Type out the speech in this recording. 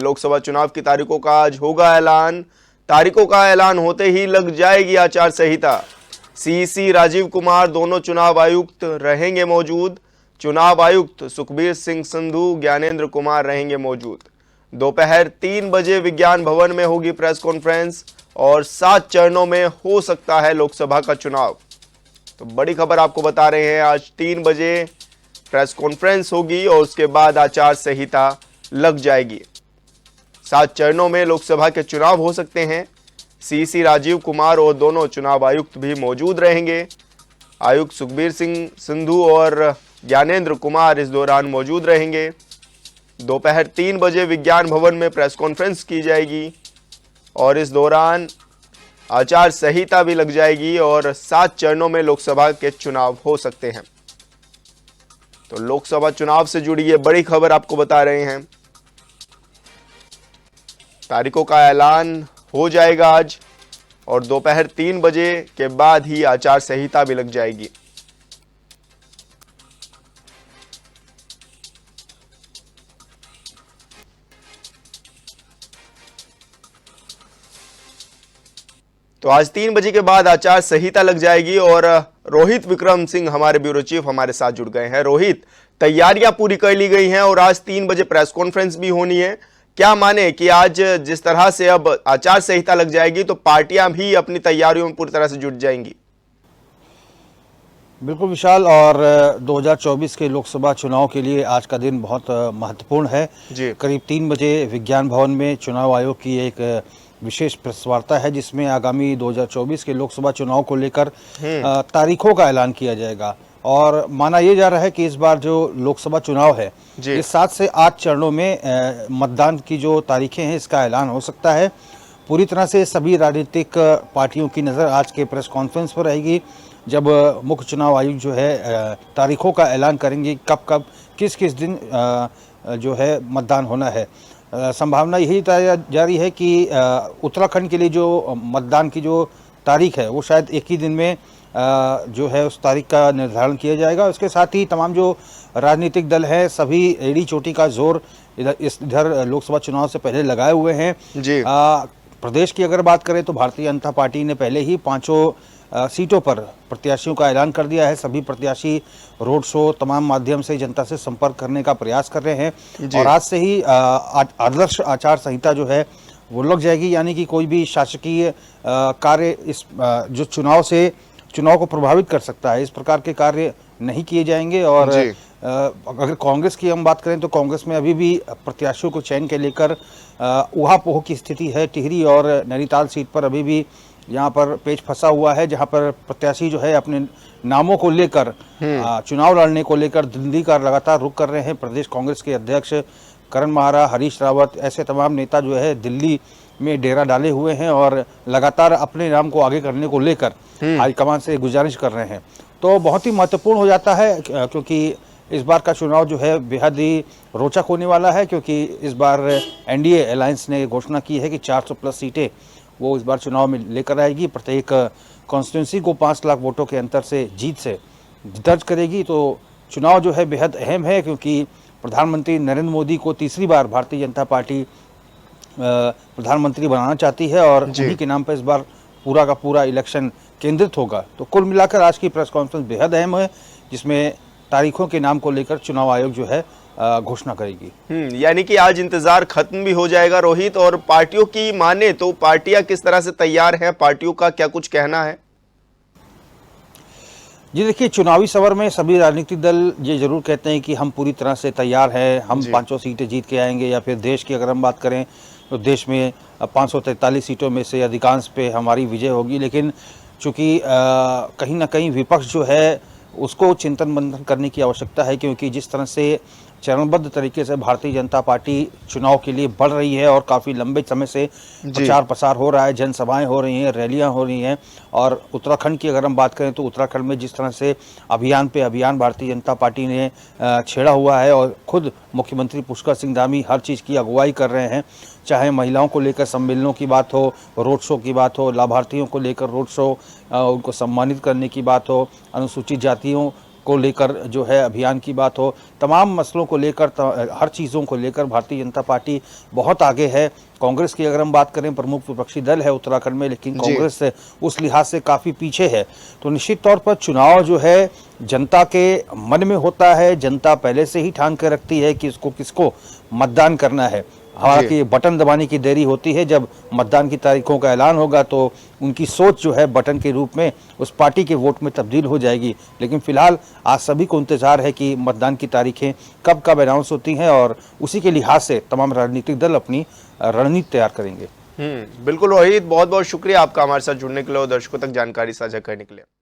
लोकसभा चुनाव की तारीखों का आज होगा ऐलान। तारीखों का ऐलान होते ही लग जाएगी आचार संहिता। सीईसी राजीव कुमार दोनों चुनाव आयुक्त रहेंगे मौजूद। चुनाव आयुक्त सुखबीर सिंह संधू, ज्ञानेंद्र कुमार रहेंगे मौजूद। दोपहर 3 बजे विज्ञान भवन में होगी प्रेस कॉन्फ्रेंस और 7 चरणों में हो सकता है लोकसभा का चुनाव। तो बड़ी खबर आपको बता रहे हैं, आज 3 बजे प्रेस कॉन्फ्रेंस होगी और उसके बाद आचार संहिता लग जाएगी। 7 चरणों में लोकसभा के चुनाव हो सकते हैं। सीईसी राजीव कुमार और दोनों चुनाव आयुक्त भी मौजूद रहेंगे। आयुक्त सुखबीर सिंह संधू और ज्ञानेंद्र कुमार इस दौरान मौजूद रहेंगे। दोपहर 3 बजे विज्ञान भवन में प्रेस कॉन्फ्रेंस की जाएगी और इस दौरान आचार संहिता भी लग जाएगी और 7 चरणों में लोकसभा के चुनाव हो सकते हैं। तो लोकसभा चुनाव से जुड़ी ये बड़ी खबर आपको बता रहे हैं। तारीखों का ऐलान हो जाएगा आज और दोपहर 3 बजे के बाद ही आचार संहिता भी लग जाएगी। तो आज 3 बजे के बाद आचार संहिता लग जाएगी और रोहित विक्रम सिंह हमारे ब्यूरो चीफ हमारे साथ जुड़ गए हैं। रोहित, तैयारियां पूरी कर ली गई हैं और आज 3 बजे प्रेस कॉन्फ्रेंस भी होनी है। क्या माने कि आज जिस तरह से अब आचार संहिता लग जाएगी तो पार्टियां भी अपनी तैयारियों में पूरी तरह से जुट जाएंगी? बिल्कुल विशाल, और 2024 के लोकसभा चुनाव के लिए आज का दिन बहुत महत्वपूर्ण है जी। करीब 3 बजे विज्ञान भवन में चुनाव आयोग की एक विशेष प्रेस वार्ता है जिसमें आगामी 2024 के लोकसभा चुनाव को लेकर तारीखों का ऐलान किया जाएगा। और माना यह जा रहा है कि इस बार जो लोकसभा चुनाव है ये 7 से 8 चरणों में मतदान की जो तारीखें हैं इसका ऐलान हो सकता है। पूरी तरह से सभी राजनीतिक पार्टियों की नज़र आज के प्रेस कॉन्फ्रेंस पर रहेगी जब मुख्य चुनाव आयुक्त जो है तारीखों का ऐलान करेंगे, कब कब किस किस दिन जो है मतदान होना है। संभावना यही जारी है कि उत्तराखंड के लिए जो मतदान की जो तारीख है वो शायद एक ही दिन में जो है उस तारीख का निर्धारण किया जाएगा। उसके साथ ही तमाम जो राजनीतिक दल है सभी एड़ी चोटी का जोर इधर लोकसभा चुनाव से पहले लगाए हुए हैं जी। प्रदेश की अगर बात करें तो भारतीय जनता पार्टी ने पहले ही 5 सीटों पर प्रत्याशियों का ऐलान कर दिया है। सभी प्रत्याशी रोड शो तमाम माध्यम से जनता से संपर्क करने का प्रयास कर रहे हैं और आज से ही आदर्श आचार संहिता जो है वो लग जाएगी, यानी कि कोई भी शासकीय कार्य इस जो चुनाव को प्रभावित कर सकता है इस प्रकार के कार्य नहीं किए जाएंगे। और अगर कांग्रेस की हम बात करें तो कांग्रेस में अभी भी प्रत्याशियों को चयन के लेकर ऊहापोह की स्थिति है। टिहरी और नैनीताल सीट पर अभी भी यहाँ पर पेच फंसा हुआ है जहाँ पर प्रत्याशी जो है अपने नामों को लेकर चुनाव लड़ने को लेकर दिल्ली का लगातार रुख कर रहे हैं। प्रदेश कांग्रेस के अध्यक्ष करण माहरा, हरीश रावत ऐसे तमाम नेता जो है दिल्ली में डेरा डाले हुए हैं और लगातार अपने नाम को आगे करने को लेकर हाईकमान से गुजारिश कर रहे हैं। तो बहुत ही महत्वपूर्ण हो जाता है क्योंकि इस बार का चुनाव जो है बेहद ही रोचक होने वाला है, क्योंकि इस बार एनडीए अलायंस ने घोषणा की है कि 400 प्लस सीटें वो इस बार चुनाव में लेकर आएगी। प्रत्येक कॉन्स्टिट्यूंसी को 5 लाख वोटों के अंतर से जीत से दर्ज करेगी। तो चुनाव जो है बेहद अहम है क्योंकि प्रधानमंत्री नरेंद्र मोदी को तीसरी बार भारतीय जनता पार्टी प्रधानमंत्री बनाना चाहती है और उन्हीं के नाम पर इस बार पूरा का पूरा इलेक्शन केंद्रित होगा। तो कुल मिलाकर आज की प्रेस कॉन्फ्रेंस बेहद अहम है जिसमें तारीखों के नाम को लेकर चुनाव आयोग जो है घोषणा करेगी। यानी कि आज इंतजार खत्म भी हो जाएगा रोहित। और पार्टियों की माने तो पार्टियां किस तरह से तैयार हैं, पार्टियों का क्या कुछ कहना है? जी देखिए, चुनावी सवर में सभी राजनीतिक दल ये जरूर कहते हैं कि हम पूरी तरह से तैयार हैं, हम 500 सीटें जीत के आएंगे। या फिर देश की अगर हम बात करें तो देश में 543 सीटों में से अधिकांश पे हमारी विजय होगी। लेकिन चूंकि कहीं ना कहीं विपक्ष जो है उसको चिंतन मंथन करने की आवश्यकता है, क्योंकि जिस तरह से चरणबद्ध तरीके से भारतीय जनता पार्टी चुनाव के लिए बढ़ रही है और काफ़ी लंबे समय से प्रचार प्रसार हो रहा है, जनसभाएं हो रही हैं, रैलियां हो रही हैं। और उत्तराखंड की अगर हम बात करें तो उत्तराखंड में जिस तरह से अभियान पे अभियान भारतीय जनता पार्टी ने छेड़ा हुआ है और खुद मुख्यमंत्री पुष्कर सिंह धामी हर चीज़ की अगुवाई कर रहे हैं, चाहे महिलाओं को लेकर सम्मेलनों की बात हो, रोड शो की बात हो, लाभार्थियों को लेकर रोड शो, उनको सम्मानित करने की बात हो, अनुसूचित जातियों को लेकर जो है अभियान की बात हो, तमाम मसलों को लेकर, हर चीज़ों को लेकर भारतीय जनता पार्टी बहुत आगे है। कांग्रेस की अगर हम बात करें, प्रमुख विपक्षी दल है उत्तराखंड में, लेकिन कांग्रेस उस लिहाज से काफ़ी पीछे है। तो निश्चित तौर पर चुनाव जो है जनता के मन में होता है, जनता पहले से ही ठान कर रखती है कि इसको किसको मतदान करना है। हालांकि बटन दबाने की देरी होती है, जब मतदान की तारीखों का ऐलान होगा तो उनकी सोच जो है बटन के रूप में उस पार्टी के वोट में तब्दील हो जाएगी। लेकिन फिलहाल आज सभी को इंतजार है कि मतदान की तारीखें कब कब अनाउंस होती हैं और उसी के लिहाज से तमाम राजनीतिक दल अपनी रणनीति तैयार करेंगे। बिल्कुल रोहित, बहुत बहुत शुक्रिया आपका हमारे साथ जुड़ने के लिए और दर्शकों तक जानकारी साझा करने के लिए।